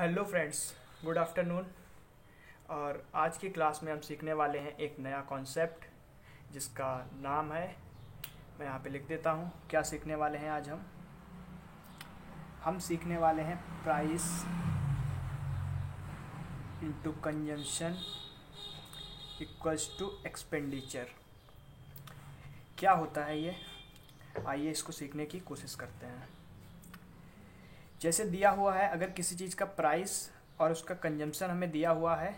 Hello friends, good afternoon. और आज की क्लास में हम सीखने वाले हैं एक नया कॉन्सेप्ट जिसका नाम है, मैं यहाँ पे लिख देता हूँ क्या सीखने वाले हैं। आज हम सीखने वाले हैं price into consumption equals to expenditure. क्या होता है ये, आइए इसको सीखने की कोशिश करते हैं। जैसे दिया हुआ है, अगर किसी चीज़ का प्राइस और उसका कंजम्पशन हमें दिया हुआ है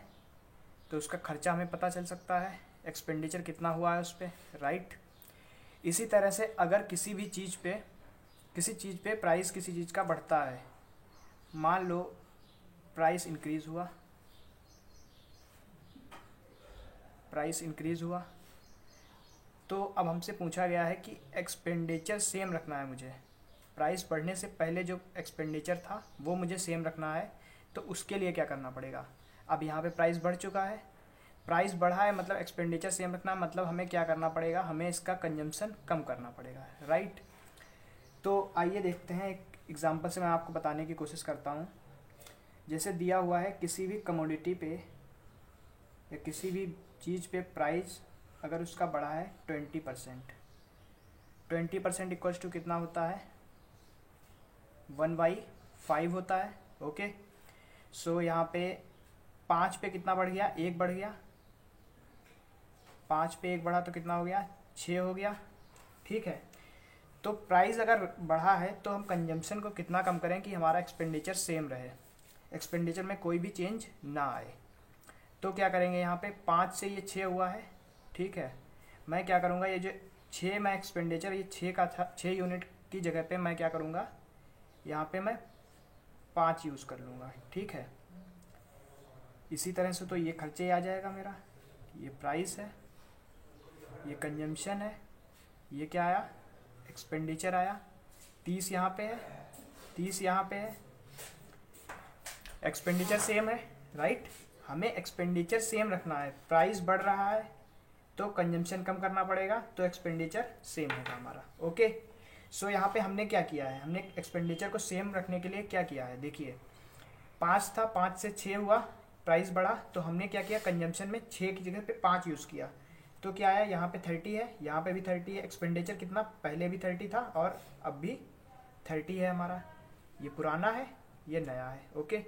तो उसका खर्चा हमें पता चल सकता है, एक्सपेंडिचर कितना हुआ है उस पर, राइट। इसी तरह से अगर किसी चीज़ पे प्राइस किसी चीज़ का बढ़ता है, मान लो प्राइस इंक्रीज़ हुआ तो अब हमसे पूछा गया है कि एक्सपेंडिचर सेम रखना है मुझे। प्राइस बढ़ने से पहले जो एक्सपेंडिचर था वो मुझे सेम रखना है, तो उसके लिए क्या करना पड़ेगा। अब यहाँ पे प्राइस बढ़ चुका है, प्राइस बढ़ा है मतलब एक्सपेंडिचर सेम रखना, मतलब हमें क्या करना पड़ेगा, हमें इसका कंजम्पशन कम करना पड़ेगा, राइट। तो आइए देखते हैं, एक एग्जांपल से मैं आपको बताने की कोशिश करता हूँ। जैसे दिया हुआ है किसी भी कमोडिटी पे या किसी भी चीज़ पे प्राइस अगर उसका बढ़ा है 20% इक्वल्स टू कितना होता है, 1/5 होता है, ओके। सो यहाँ पे 5 पे कितना बढ़ गया, 1 बढ़ गया, 5 पे 1 बढ़ा तो कितना हो गया, 6 हो गया, ठीक है। तो प्राइस अगर बढ़ा है तो हम कंजम्पशन को कितना कम करें कि हमारा एक्सपेंडिचर सेम रहे, एक्सपेंडिचर में कोई भी चेंज ना आए। तो क्या करेंगे, यहाँ पे 5 से ये 6 हुआ है, ठीक है। मैं क्या करूँगा, ये जो 6 मैं एक्सपेंडिचर ये 6 का था, 6 यूनिट की जगह पे मैं क्या करूँगा, यहाँ पे मैं 5 यूज़ कर लूँगा, ठीक है। इसी तरह से तो ये खर्चे आ जाएगा मेरा, ये प्राइस है, ये कंजम्पशन है, ये क्या आया, एक्सपेंडिचर आया। 30 यहाँ पे है, 30 यहाँ पे है, एक्सपेंडिचर सेम है, राइट। हमें एक्सपेंडिचर सेम रखना है, प्राइस बढ़ रहा है तो कंजम्पशन कम करना पड़ेगा, तो एक्सपेंडिचर सेम होगा हमारा, ओके। सो यहाँ पे हमने क्या किया है, हमने एक्सपेंडिचर को सेम रखने के लिए क्या किया है, देखिए 5 था, 5 से 6 हुआ, प्राइस बढ़ा तो हमने क्या किया, कंजम्पशन में 6 की जगह पे 5 यूज़ किया, तो क्या आया, यहाँ पे 30 है, यहाँ पे भी 30 है। एक्सपेंडिचर कितना, पहले भी 30 था और अब भी 30 है हमारा। ये पुराना है, ये नया है, ओके।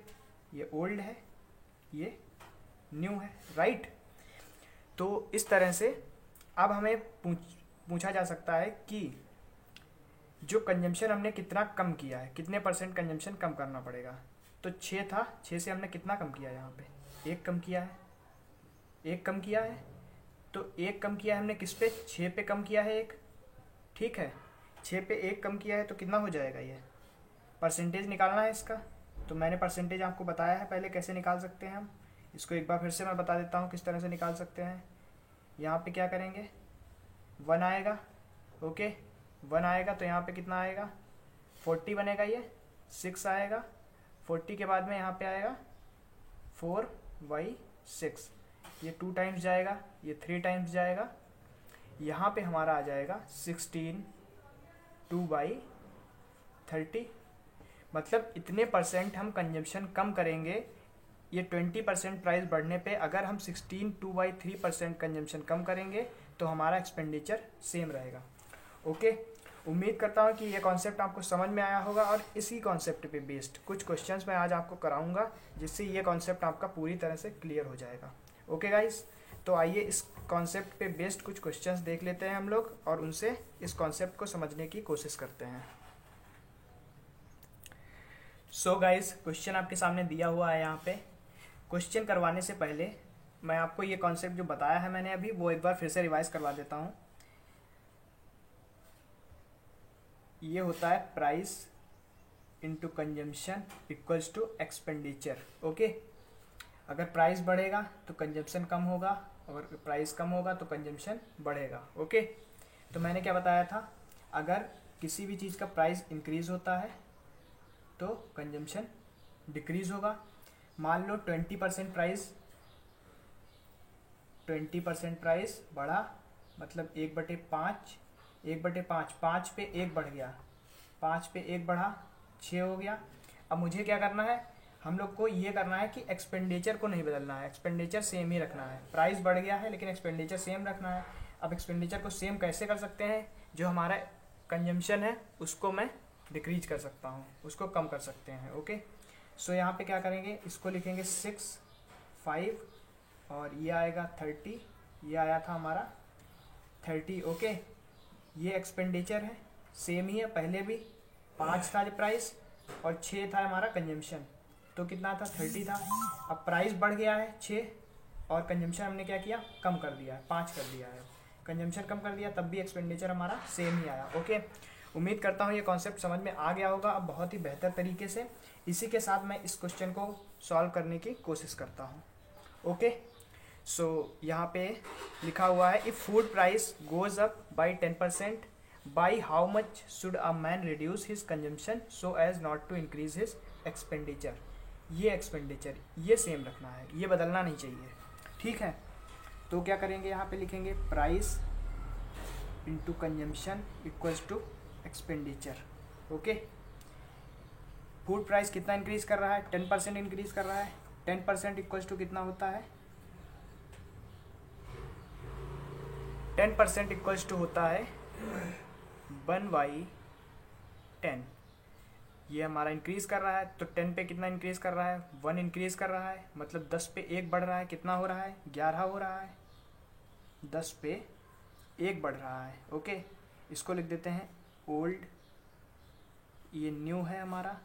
ये ओल्ड है, ये न्यू है, राइट। तो इस तरह से अब हमें पूछा जा सकता है कि जो कंजम्पशन हमने कितना कम किया है, कितने परसेंट कंजम्पशन कम करना पड़ेगा। तो 6 था, 6 से हमने कितना कम किया, यहाँ पे 1 कम किया है, 1 कम किया है। तो 1 कम किया है हमने किस पे, 6 पे कम किया है 1, ठीक है। 6 पे 1 कम किया है तो कितना हो जाएगा, ये परसेंटेज निकालना है इसका। तो मैंने परसेंटेज आपको बताया है पहले कैसे निकाल सकते हैं हम, इसको एक बार फिर से मैं बता देता हूँ किस तरह से निकाल सकते हैं। यहाँ पे क्या करेंगे, 1 आएगा, ओके, 1 आएगा तो यहाँ पे कितना आएगा, 40 बनेगा, ये 6 आएगा, 40 के बाद में यहाँ पे आएगा 4/6, ये 2 टाइम्स जाएगा, ये 3 टाइम्स जाएगा, यहाँ पे हमारा आ जाएगा 16 2/30। मतलब इतने परसेंट हम कंजम्पशन कम करेंगे। ये 20% प्राइस बढ़ने पे अगर हम 16 2/3% कंजम्पशन कम करेंगे तो हमारा एक्सपेंडिचर सेम रहेगा, ओके। उम्मीद करता हूँ कि ये कॉन्सेप्ट आपको समझ में आया होगा, और इसी कॉन्सेप्ट पे बेस्ड कुछ क्वेश्चंस मैं आज आपको कराऊंगा जिससे ये कॉन्सेप्ट आपका पूरी तरह से क्लियर हो जाएगा, ओके गाइस। तो आइए इस कॉन्सेप्ट पे बेस्ड कुछ क्वेश्चंस देख लेते हैं हम लोग और उनसे इस कॉन्सेप्ट को समझने की कोशिश करते हैं। सो गाइस, क्वेश्चन आपके सामने दिया हुआ है। यहाँ पे क्वेश्चन करवाने से पहले मैं आपको ये कॉन्सेप्ट जो बताया है मैंने अभी, वो एक बार फिर से रिवाइज करवा देता हूँ। ये होता है price into consumption equals to expenditure, okay. अगर प्राइस बढ़ेगा तो कंजम्पशन कम होगा, और प्राइस कम होगा तो कंजम्पशन बढ़ेगा, ओके। तो मैंने क्या बताया था, अगर किसी भी चीज़ का प्राइस इंक्रीज़ होता है तो कंजम्पशन डिक्रीज़ होगा। मान लो 20% प्राइस बढ़ा, मतलब 1/5, 1/5, 5 पे 1 बढ़ गया, 5 पे 1 बढ़ा, 6 हो गया। अब मुझे क्या करना है, हम लोग को ये करना है कि एक्सपेंडिचर को नहीं बदलना है, एक्सपेंडिचर सेम ही रखना है। प्राइस बढ़ गया है लेकिन एक्सपेंडिचर सेम रखना है। अब एक्सपेंडिचर को सेम कैसे कर सकते हैं, जो हमारा कंजम्पशन है उसको मैं डिक्रीज कर सकता हूँ, उसको कम कर सकते हैं। ओके, सो यहाँ पे क्या करेंगे, इसको लिखेंगे 6, 5 और ये आएगा 30, ये आया था हमारा 30। ओके, ये एक्सपेंडिचर है, सेम ही है, पहले भी 5 था प्राइस और 6 था हमारा कंजम्पशन, तो कितना था 30 था। अब प्राइस बढ़ गया है 6 और कंजम्पशन हमने क्या किया, कम कर दिया है, 5 कर दिया है, कंजम्पशन कम कर दिया, तब भी एक्सपेंडिचर हमारा सेम ही आया। ओके, उम्मीद करता हूँ ये कॉन्सेप्ट समझ में आ गया होगा अब बहुत ही बेहतर तरीके से। इसी के साथ मैं इस क्वेश्चन को सॉल्व करने की कोशिश करता हूँ। ओके, सो यहाँ पे लिखा हुआ है, if food price goes up by 10%, by how much should a man reduce his consumption so as not to increase his expenditure. ये एक्सपेंडिचर ये सेम रखना है, ये बदलना नहीं चाहिए, ठीक है। तो क्या करेंगे, यहाँ पे लिखेंगे price into consumption equals to expenditure. Okay, food price कितना इंक्रीज कर रहा है, 10% इंक्रीज कर रहा है, 10% इक्वल्स टू कितना होता है, 10% इक्वल्स टू होता है 1/10। ये हमारा इंक्रीज कर रहा है, तो 10 पे कितना इंक्रीज कर रहा है, 1 इंक्रीज कर रहा है, मतलब 10 पे 1 बढ़ रहा है, कितना हो रहा है, 11 हो रहा है, 10 पे 1 बढ़ रहा है। ओके, इसको लिख देते हैं ओल्ड, ये न्यू है हमारा,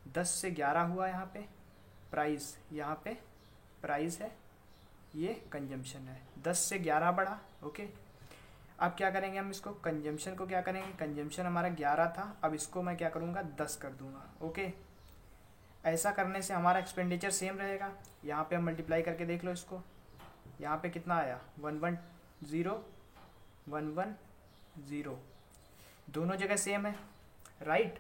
10 से 11 हुआ यहाँ पे प्राइस, यहाँ पे प्राइस है, ये कंजम्पशन है, 10 से 11 बढ़ा। ओके, अब क्या करेंगे हम इसको, कंजम्पशन को क्या करेंगे, कंजम्पशन हमारा 11 था, अब इसको मैं क्या करूँगा 10 कर दूंगा। ओके, ऐसा करने से हमारा एक्सपेंडिचर सेम रहेगा। यहाँ पे हम मल्टीप्लाई करके देख लो इसको, यहाँ पे कितना आया 110, 110, दोनों जगह सेम है, राइट।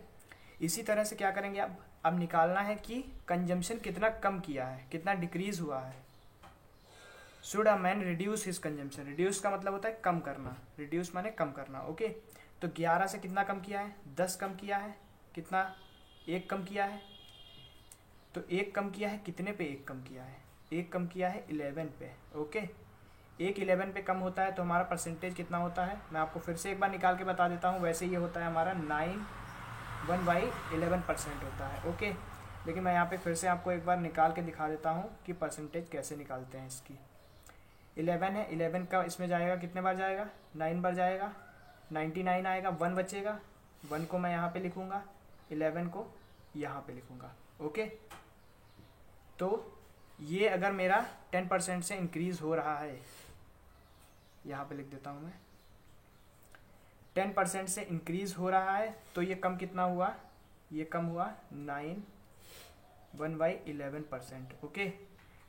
इसी तरह से क्या करेंगे, अब निकालना है कि कंजम्पशन कितना कम किया है, कितना डिक्रीज हुआ है। Should a man reduce his consumption, reduce का मतलब होता है कम करना, रिड्यूस माने कम करना। ओके, तो 11 से कितना कम किया है, 10 कम किया है, कितना 1 कम किया है, तो 1 कम किया है, कितने पे 1 कम किया है, 1 कम किया है 11 पे। ओके, 1 11 पे कम होता है तो हमारा परसेंटेज कितना होता है, मैं आपको फिर से एक बार निकाल के बता देता हूँ। वैसे ये होता है हमारा 1/11% होता है। ओके, लेकिन मैं यहाँ पे फिर से आपको एक बार निकाल के दिखा देता हूँ कि परसेंटेज कैसे निकालते हैं इसकी। 11 है, 11 का इसमें जाएगा, कितने बार जाएगा, 9 बार जाएगा, 99 आएगा, 1 बचेगा, 1 को मैं यहाँ पे लिखूँगा, 11 को यहाँ पे लिखूँगा। ओके, तो ये अगर मेरा 10% से इंक्रीज हो रहा है, यहाँ पे लिख देता हूँ मैं, 10% से इंक्रीज हो रहा है, तो ये कम कितना हुआ, ये कम हुआ 1/11%। ओके,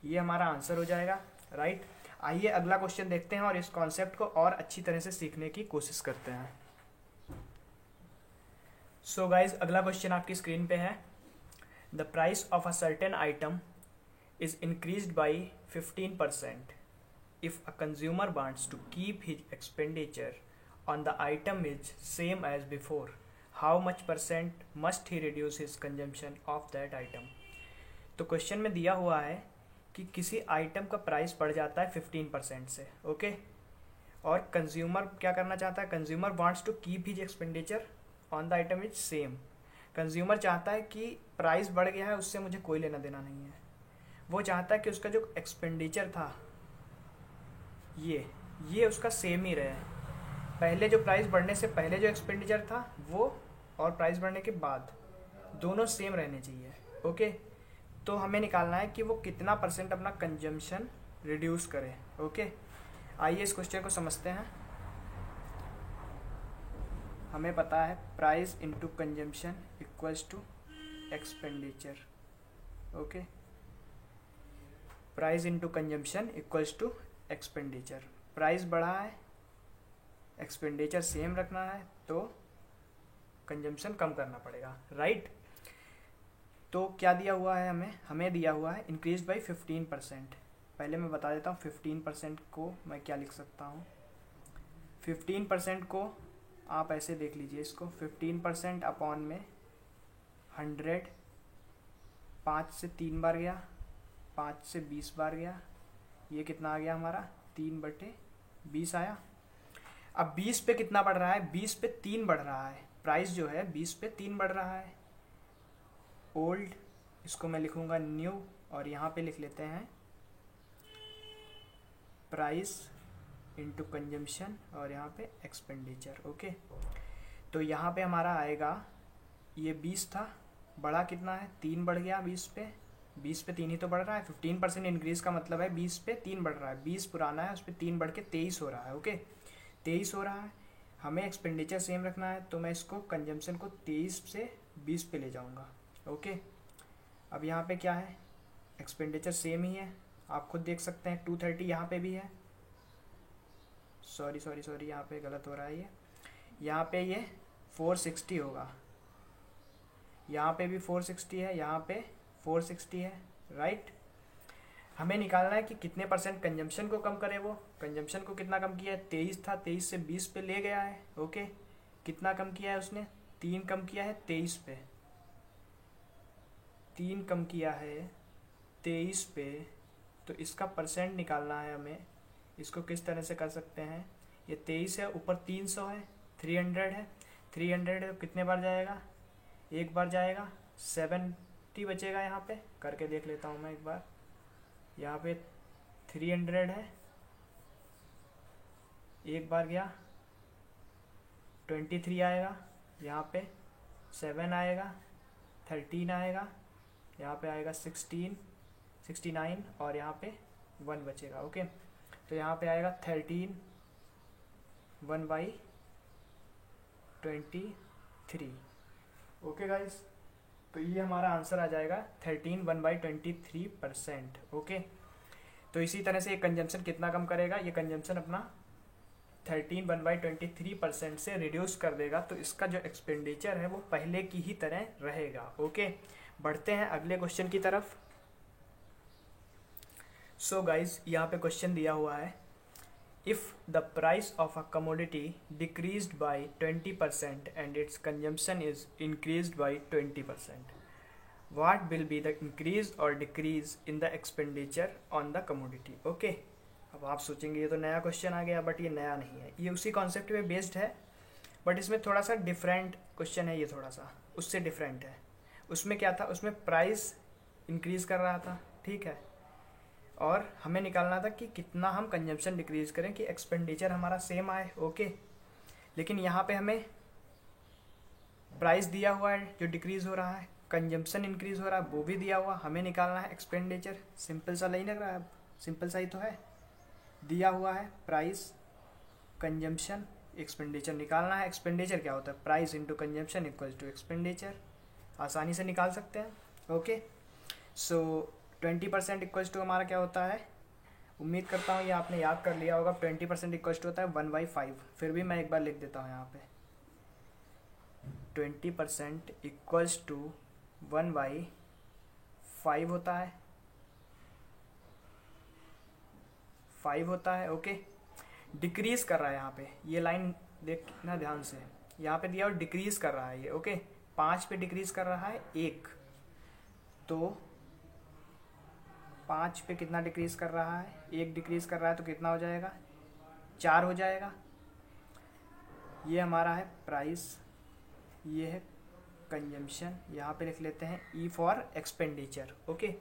ये हमारा आंसर हो जाएगा, राइट। आइए अगला क्वेश्चन देखते हैं और इस कॉन्सेप्ट को और अच्छी तरह से सीखने की कोशिश करते हैं। सो गाइज, अगला क्वेश्चन आपकी स्क्रीन पे है, the price of a certain item is increased by 15% if a consumer wants to keep his expenditure on the item is same as before, how much percent must he reduce his consumption of that item। तो question में दिया हुआ है कि किसी item का price बढ़ जाता है 15% से। ओके, और कंज्यूमर क्या करना चाहता है, consumer wants to keep his expenditure on the item is same. Consumer चाहता है कि प्राइस बढ़ गया है उससे मुझे कोई लेना देना नहीं है, वो चाहता है कि उसका जो एक्सपेंडिचर था ये उसका सेम ही रहे, पहले जो प्राइस बढ़ने से पहले जो एक्सपेंडिचर था वो और प्राइस बढ़ने के बाद दोनों सेम रहने चाहिए। ओके, तो हमें निकालना है कि वो कितना परसेंट अपना कंजम्पशन रिड्यूस करे। ओके, आइए इस क्वेश्चन को समझते हैं। हमें पता है price into consumption equals to expenditure. Okay, price into consumption equals to expenditure. Price बढ़ा है, एक्सपेंडिचर सेम रखना है, तो कंजम्पशन कम करना पड़ेगा, राइट। तो क्या दिया हुआ है हमें दिया हुआ है इंक्रीज बाई 15%। पहले मैं बता देता हूँ 15% को मैं क्या लिख सकता हूँ। 15% को आप ऐसे देख लीजिए इसको, 15% अपॉन में 100 5 से 3 बार गया, 5 से 20 बार गया, ये कितना आ गया हमारा 3/20 आया। अब 20 पे कितना बढ़ रहा है, 20 पे 3 बढ़ रहा है, प्राइस जो है 20 पे 3 बढ़ रहा है। ओल्ड, इसको मैं लिखूंगा न्यू, और यहाँ पे लिख लेते हैं प्राइस इंटू कंजम्पशन, और यहाँ पे एक्सपेंडिचर। ओके, तो यहाँ पे हमारा आएगा, ये 20 था, बढ़ा कितना है 3 बढ़ गया 20 पे, 20 पे 3 ही तो बढ़ रहा है। 15% इंक्रीज का मतलब है 20 पे 3 बढ़ रहा है, 20 पुराना है उस पर 3 बढ़ के 23 हो रहा है। ओके, 23 हो रहा है, हमें एक्सपेंडिचर सेम रखना है, तो मैं इसको कंजम्पशन को 23 से 20 पे ले जाऊँगा। ओके, अब यहाँ पे क्या है, एक्सपेंडिचर सेम ही है, आप खुद देख सकते हैं 230 यहाँ पे भी है, सॉरी यहाँ पे गलत हो रहा है, ये यहाँ पे ये 460 होगा, यहाँ पे भी 460 है, यहाँ पे 460 है, राइट। हमें निकालना है कि कितने % कंजम्पशन को कम करे, वो कंजम्पशन को कितना कम किया है, 23 था, 23 से 20 पे ले गया है। ओके, कितना कम किया है उसने, 3 कम किया है 23 पे, 3 कम किया है 23 पे, तो इसका % निकालना है हमें। इसको किस तरह से कर सकते हैं, ये 23 है, ऊपर 300 है, 300 है, 300 है तो कितने बार जाएगा, एक बार जाएगा, 70 बचेगा। यहाँ पे करके देख लेता हूँ मैं एक बार, यहाँ पे 300 है, एक बार गया 23 आएगा, यहाँ पे 7 आएगा, 13 आएगा, यहाँ पे आएगा 16, 69, और यहाँ पे 1 बचेगा। ओके, तो यहाँ पे आएगा 13 1/23। ओके गाइस, तो ये हमारा आंसर आ जाएगा 13 1/23%। ओके, तो इसी तरह से ये कंजम्पशन कितना कम करेगा, ये कंजम्पशन अपना 13 1/23% से रिड्यूस कर देगा, तो इसका जो एक्सपेंडिचर है वो पहले की ही तरह रहेगा। ओके, बढ़ते हैं अगले क्वेश्चन की तरफ। सो गाइज, यहाँ पे क्वेश्चन दिया हुआ है, if the price of a commodity decreased by 20% and its consumption is increased by 20%, what will be the increase और decrease in the expenditure on the commodity. Okay, अब आप सोचेंगे ये तो नया क्वेश्चन आ गया, बट ये नया नहीं है, ये उसी कॉन्सेप्ट पे बेस्ड है, बट इसमें थोड़ा सा डिफरेंट क्वेश्चन है, ये थोड़ा सा उससे डिफरेंट है। उसमें क्या था, उसमें प्राइस इंक्रीज कर रहा था, ठीक है, और हमें निकालना था कि कितना हम कंजम्पशन डिक्रीज करें कि एक्सपेंडिचर हमारा सेम आए। ओके, लेकिन यहाँ पे हमें प्राइस दिया हुआ है जो डिक्रीज हो रहा है, कंजम्पशन इंक्रीज हो रहा है वो भी दिया हुआ, हमें निकालना है एक्सपेंडिचर। सिंपल सा नहीं लग रहा है, सिंपल सा ही तो है, दिया हुआ है प्राइस कंजम्पशन एक्सपेंडिचर, निकालना है एक्सपेंडिचर क्या होता है, price into consumption equals to expenditure, आसानी से निकाल सकते हैं। ओके, सो 20% इक्वल्स टू हमारा क्या होता है, उम्मीद करता हूँ ये आपने याद कर लिया होगा, 20% इक्वल्स टू होता है 1/5, फिर भी मैं एक बार लिख देता हूँ यहाँ पे, 20% इक्वल्स टू 1/5 होता है, 5 होता है। ओके, डिक्रीज कर रहा है यहाँ पे, ये लाइन देखना ध्यान से, यहाँ पे दिया और डिक्रीज कर रहा है ये। ओके, 5 पे डिक्रीज कर रहा है 1, तो 5 पे कितना डिक्रीज कर रहा है, 1 डिक्रीज कर रहा है तो कितना हो जाएगा, 4 हो जाएगा। ये हमारा है प्राइस, ये है कंजम्पशन, यहाँ पे लिख लेते हैं E for expenditure. Okay,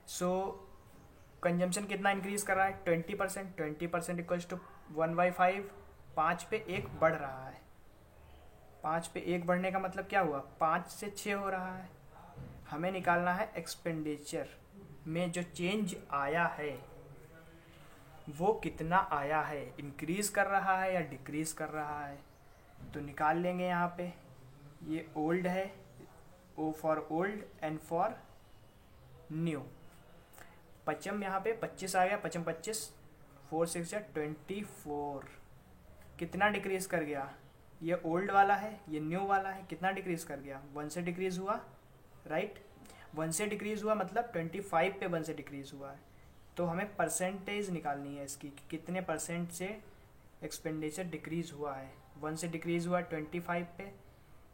so consumption कितना इंक्रीज कर रहा है, 20%, 20% इक्वल्स टू 1/5, 5 पे 1 बढ़ रहा है, 5 पे 1 बढ़ने का मतलब क्या हुआ, 5 से 6 हो रहा है। हमें निकालना है एक्सपेंडिचर में जो चेंज आया है वो कितना आया है, इंक्रीज कर रहा है या डिक्रीज कर रहा है, तो निकाल लेंगे यहाँ पे। ये ओल्ड है, O for old, N for new. पचम यहाँ पे 25 आ गया, पचम 25, 4 6 24, कितना डिक्रीज कर गया, ये ओल्ड वाला है, ये न्यू वाला है, कितना डिक्रीज कर गया, 1 से डिक्रीज हुआ, राइट। 1 से डिक्रीज हुआ मतलब 25 पे 1 से डिक्रीज हुआ है, तो हमें परसेंटेज निकालनी है इसकी कि कितने % से एक्सपेंडिचर डिक्रीज हुआ है। 1 से डिक्रीज हुआ 25 पे,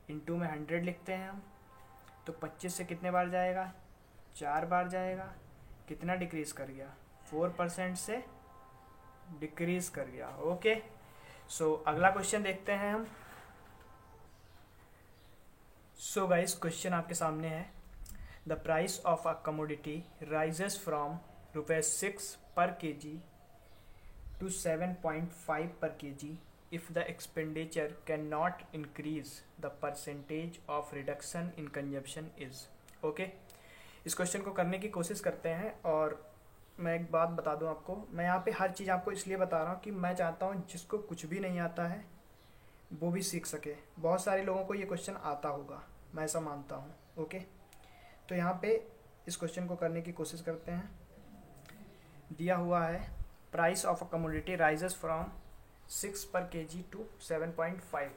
इंटू में 100 लिखते हैं हम, तो 25 से कितने बार जाएगा, 4 बार जाएगा, कितना डिक्रीज कर गया, 4% से डिक्रीज कर गया। ओके, सो अगला क्वेश्चन देखते हैं हम। सो गाइस, क्वेश्चन आपके सामने है, the price of a commodity rises from ₹6 पर kg to 7.5 per kg if the expenditure cannot increase, the percentage of reduction in consumption is। Okay, इस क्वेश्चन को करने की कोशिश करते हैं। और मैं एक बात बता दूं आपको, मैं यहाँ पे हर चीज़ आपको इसलिए बता रहा हूँ कि मैं चाहता हूँ जिसको कुछ भी नहीं आता है वो भी सीख सके। बहुत सारे लोगों को ये क्वेश्चन आता होगा, मैं ऐसा मानता हूँ। ओके, तो यहाँ पे इस क्वेश्चन को करने की कोशिश करते हैं। दिया हुआ है, price of a commodity rises from 6 पर kg टू 7.5।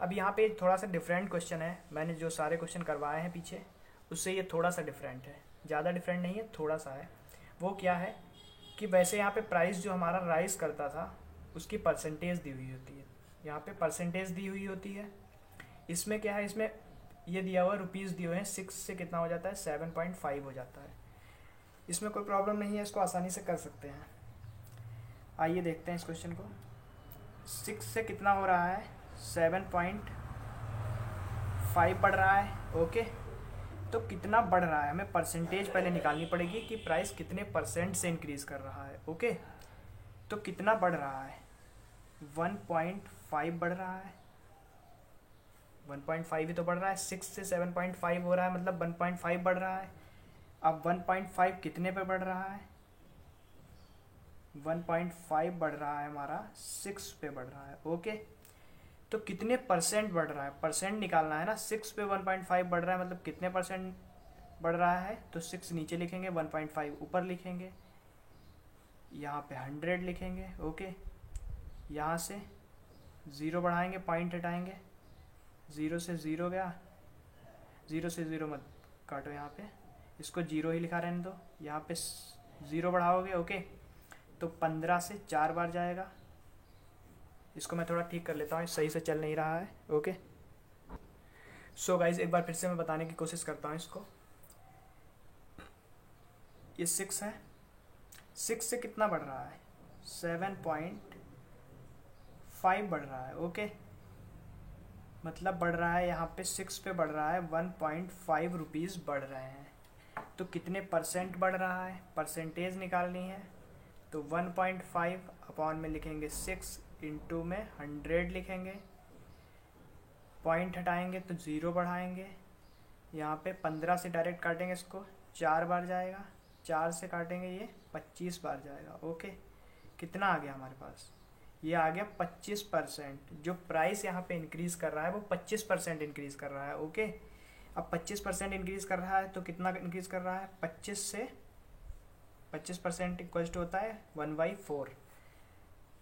अब यहाँ पे थोड़ा सा डिफरेंट क्वेश्चन है, मैंने जो सारे क्वेश्चन करवाए हैं पीछे उससे ये थोड़ा सा डिफरेंट है, ज़्यादा डिफरेंट नहीं है, थोड़ा सा है। वो क्या है कि वैसे यहाँ पे प्राइस जो हमारा राइज करता था उसकी परसेंटेज दी हुई होती है, यहाँ पे परसेंटेज दी हुई होती है। इसमें क्या है, इसमें ये दिया हुआ रुपीज़ दिए हुए हैं, 6 से कितना हो जाता है, 7.5 हो जाता है। इसमें कोई प्रॉब्लम नहीं है, इसको आसानी से कर सकते हैं। आइए देखते हैं इस क्वेश्चन को। 6 से कितना हो रहा है, 7.5 बढ़ रहा है। ओके, तो कितना बढ़ रहा है, हमें परसेंटेज पहले निकालनी पड़ेगी कि प्राइस कितने परसेंट से इंक्रीज़ कर रहा है। ओके, तो कितना बढ़ रहा है, 1.5 बढ़ रहा है, 1.5 ही तो बढ़ रहा है। 6 से 7.5 हो रहा है, मतलब 1.5 बढ़ रहा है। अब 1.5 कितने पे बढ़ रहा है, 1.5 बढ़ रहा है हमारा 6 पे बढ़ रहा है। ओके, तो कितने परसेंट बढ़ रहा है, परसेंट निकालना है ना। 6 पे 1.5 बढ़ रहा है, मतलब कितने परसेंट बढ़ रहा है, तो 6 नीचे लिखेंगे, 1.5 ऊपर लिखेंगे, यहाँ पे 100 लिखेंगे। ओके, यहाँ से 0 बढ़ाएंगे, पॉइंट हटाएंगे, 0 से 0 गया, 0 से 0 मत काटो, यहाँ पे इसको 0 ही लिखा रहने दो, यहाँ पे 0 बढ़ाओगे। ओके, तो 15 से 4 बार जाएगा। इसको मैं थोड़ा ठीक कर लेता हूँ, सही से चल नहीं रहा है। ओके, सो गाइज एक बार फिर से मैं बताने की कोशिश करता हूँ इसको। ये 6 है, 6 से कितना बढ़ रहा है, 7.5 बढ़ रहा है। ओके, मतलब बढ़ रहा है, यहाँ पे 6 पे बढ़ रहा है, 1.5 रुपीज़ बढ़ रहे हैं। तो कितने परसेंट बढ़ रहा है, परसेंटेज निकालनी है, तो 1.5 अपॉन में लिखेंगे 6 इंटू में 100 लिखेंगे, पॉइंट हटाएंगे तो 0 बढ़ाएंगे, यहाँ पे 15 से डायरेक्ट काटेंगे, इसको 4 बार जाएगा, 4 से काटेंगे ये 25 बार जाएगा। ओके, कितना आ गया हमारे पास, ये आ गया 25%। जो प्राइस यहाँ पे इंक्रीज़ कर रहा है वो 25% इंक्रीज़ कर रहा है। ओके, अब 25% इंक्रीज़ कर रहा है तो कितना इंक्रीज़ कर रहा है, 25 से 25% इक्वल्स टू होता है 1/4,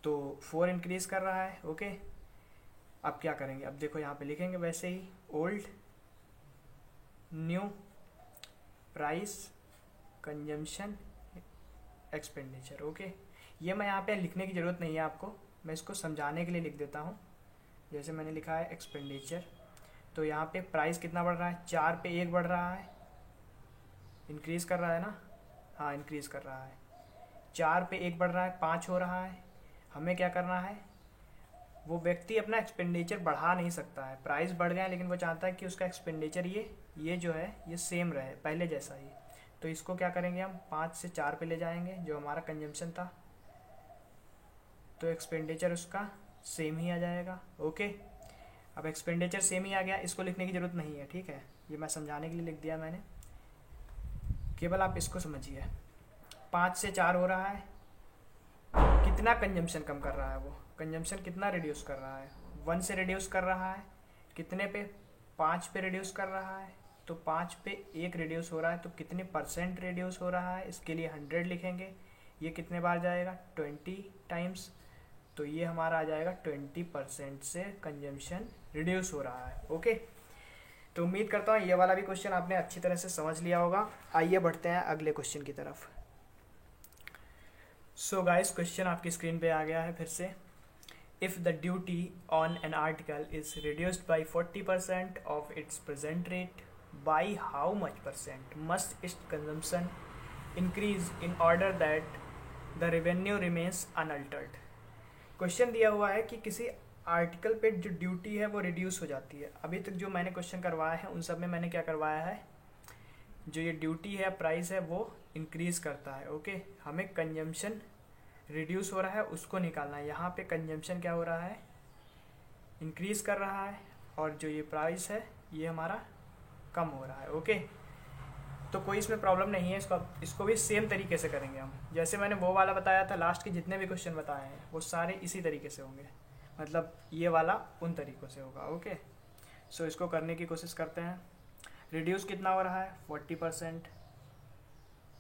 तो 4 इंक्रीज़ कर रहा है। ओके, अब क्या करेंगे, अब देखो यहाँ पे लिखेंगे वैसे ही, old new price consumption expenditure. Okay, ये मैं यहाँ पे लिखने की ज़रूरत नहीं है आपको, मैं इसको समझाने के लिए लिख देता हूँ। जैसे मैंने लिखा है एक्सपेंडिचर, तो यहाँ पे प्राइस कितना बढ़ रहा है, 4 पे 1 बढ़ रहा है, इंक्रीज़ कर रहा है ना, हाँ इंक्रीज़ कर रहा है, 4 पे 1 बढ़ रहा है, 5 हो रहा है। हमें क्या करना है, वो व्यक्ति अपना एक्सपेंडिचर बढ़ा नहीं सकता है, प्राइस बढ़ गया लेकिन वो चाहता है कि उसका एक्सपेंडिचर ये जो है ये सेम रहे, पहले जैसा ही। तो इसको क्या करेंगे, हम 5 से 4 पे ले जाएंगे, जो हमारा कंजम्पशन था, तो एक्सपेंडिचर उसका सेम ही आ जाएगा। ओके, अब एक्सपेंडिचर सेम ही आ गया, इसको लिखने की ज़रूरत नहीं है, ठीक है, ये मैं समझाने के लिए लिख दिया मैंने, केवल आप इसको समझिए। 5 से 4 हो रहा है, कितना कंजम्पशन कम कर रहा है, वो कंजम्पशन कितना रिड्यूस कर रहा है, 1 से रिड्यूस कर रहा है, कितने पे, 5 पे रिड्यूस कर रहा है, तो 5 पे 1 रिड्यूस हो रहा है, तो कितने परसेंट रिड्यूस हो रहा है, इसके लिए 100 लिखेंगे। ये कितने बार जाएगा, 20 टाइम्स, तो ये हमारा आ जाएगा 20% से कंजम्पशन रिड्यूस हो रहा है। ओके, तो उम्मीद करता हूँ ये वाला भी क्वेश्चन आपने अच्छी तरह से समझ लिया होगा। आइए बढ़ते हैं अगले क्वेश्चन की तरफ। सो गाइस, क्वेश्चन आपकी स्क्रीन पे आ गया है फिर से। If the duty on an article is reduced by 40% of its present rate by how much % must it's consumption increase in order that the revenue remains unaltered. Question दिया हुआ है कि किसी आर्टिकल पे जो ड्यूटी है वो रिड्यूस हो जाती है। अभी तक जो मैंने क्वेश्चन करवाया है उन सब में मैंने क्या करवाया है, जो ये ड्यूटी है प्राइस है वो इंक्रीज करता है। ओके, हमें कंजम्पशन रिड्यूस हो रहा है उसको निकालना है। यहाँ पे कंजम्पशन क्या हो रहा है, इंक्रीज कर रहा है, और जो ये प्राइस है ये हमारा कम हो रहा है। ओके, तो कोई इसमें प्रॉब्लम नहीं है। इसको भी सेम तरीके से करेंगे हम, जैसे मैंने वो वाला बताया था। लास्ट के जितने भी क्वेश्चन बताए हैं वो सारे इसी तरीके से होंगे, मतलब ये वाला उन तरीक़ों से होगा। ओके, सो इसको करने की कोशिश करते हैं। रिड्यूस कितना हो रहा है, 40%।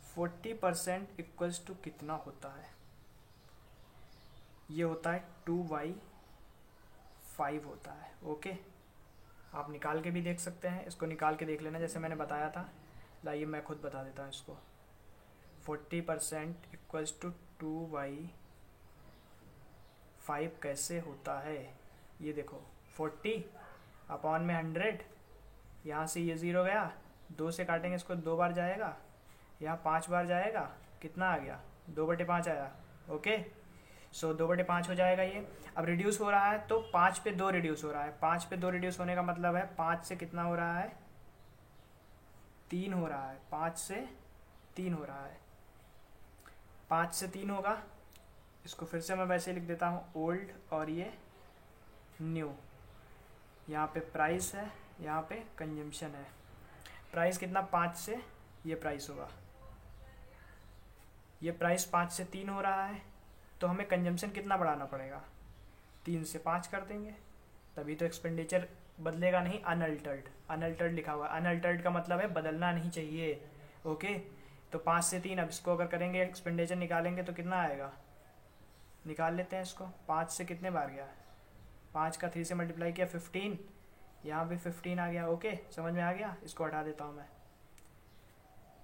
40% इक्वल्स टू कितना होता है, ये होता है 2/5 होता है। ओके, आप निकाल के भी देख सकते हैं, इसको निकाल के देख लेना जैसे मैंने बताया था। लाइए मैं खुद बता देता हूँ इसको। 40% इक्वल्स टू 2/5 कैसे होता है, ये देखो 40 अपॉन में 100, यहाँ से ये 0 गया, 2 से काटेंगे इसको 2 बार जाएगा, यहाँ 5 बार जाएगा, कितना आ गया 2/5 आया। ओके, सो 2/5 हो जाएगा ये। अब रिड्यूस हो रहा है तो 5 पे 2 रिड्यूस हो रहा है। 5 पे 2 रिड्यूस होने का मतलब है 5 से कितना हो रहा है, 3 हो रहा है। 5 से 3 हो रहा है, 5 से 3 होगा। इसको फिर से मैं वैसे लिख देता हूँ, ओल्ड और ये न्यू। यहाँ पे प्राइस है, यहाँ पे कंजम्पशन है। प्राइस कितना, 5 से ये प्राइस होगा, ये प्राइस 5 से 3 हो रहा है, तो हमें कंजम्पशन कितना बढ़ाना पड़ेगा, 3 से 5 कर देंगे, तभी तो एक्सपेंडिचर बदलेगा नहीं। अनअल्टर्ड, अनअल्टर्ड लिखा हुआ है। अनअल्टर्ड का मतलब है बदलना नहीं चाहिए। ओके, तो 5 से 3, अब इसको अगर करेंगे एक्सपेंडिचर निकालेंगे तो कितना आएगा, निकाल लेते हैं इसको। 5 से कितने बार गया, 5 का 3 से मल्टीप्लाई किया 15, यहाँ भी 15 आ गया। ओके, समझ में आ गया। इसको हटा देता हूँ मैं।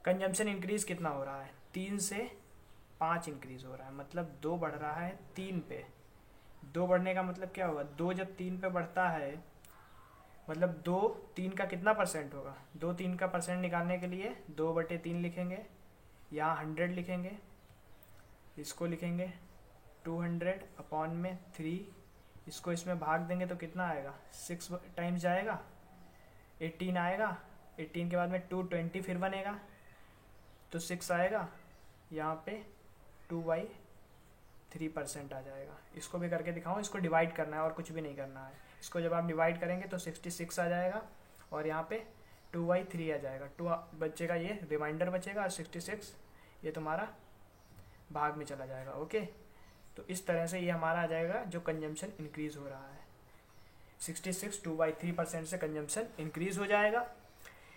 कंजम्पशन इंक्रीज कितना हो रहा है, 3 से 5 इंक्रीज हो रहा है, मतलब 2 बढ़ रहा है 3 पे। 2 बढ़ने का मतलब क्या होगा, 2 जब 3 पे बढ़ता है मतलब 2 3 का कितना % होगा। 2 3 का % निकालने के लिए 2/3 लिखेंगे, यहाँ 100 लिखेंगे, इसको लिखेंगे 200 अपॉन में 3, इसको इसमें भाग देंगे तो कितना आएगा, 6 टाइम्स जाएगा, 18 आएगा। 18 के बाद में 220 फिर बनेगा तो 6 आएगा, यहाँ पे 2/3% आ जाएगा। इसको भी करके दिखाऊँ, इसको डिवाइड करना है और कुछ भी नहीं करना है। इसको जब आप डिवाइड करेंगे तो 66 आ जाएगा, और यहाँ पे 2/3 आ जाएगा। 2 बचेगा, ये रिमाइंडर बचेगा, और 66 ये तुम्हारा भाग में चला जाएगा। ओके, तो इस तरह से ये हमारा आ जाएगा जो कंजम्पशन इंक्रीज़ हो रहा है। 66 2/3% से कंजम्पशन इंक्रीज़ हो जाएगा।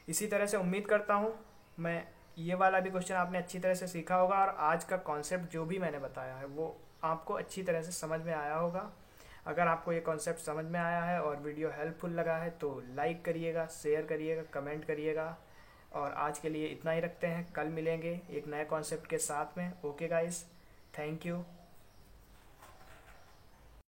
इसी तरह से उम्मीद करता हूँ मैं ये वाला भी क्वेश्चन आपने अच्छी तरह से सीखा होगा, और आज का कॉन्सेप्ट जो भी मैंने बताया है वो आपको अच्छी तरह से समझ में आया होगा। अगर आपको ये कॉन्सेप्ट समझ में आया है और वीडियो हेल्पफुल लगा है तो लाइक करिएगा, शेयर करिएगा, कमेंट करिएगा। और आज के लिए इतना ही रखते हैं, कल मिलेंगे एक नए कॉन्सेप्ट के साथ में। Okay guys, thank you.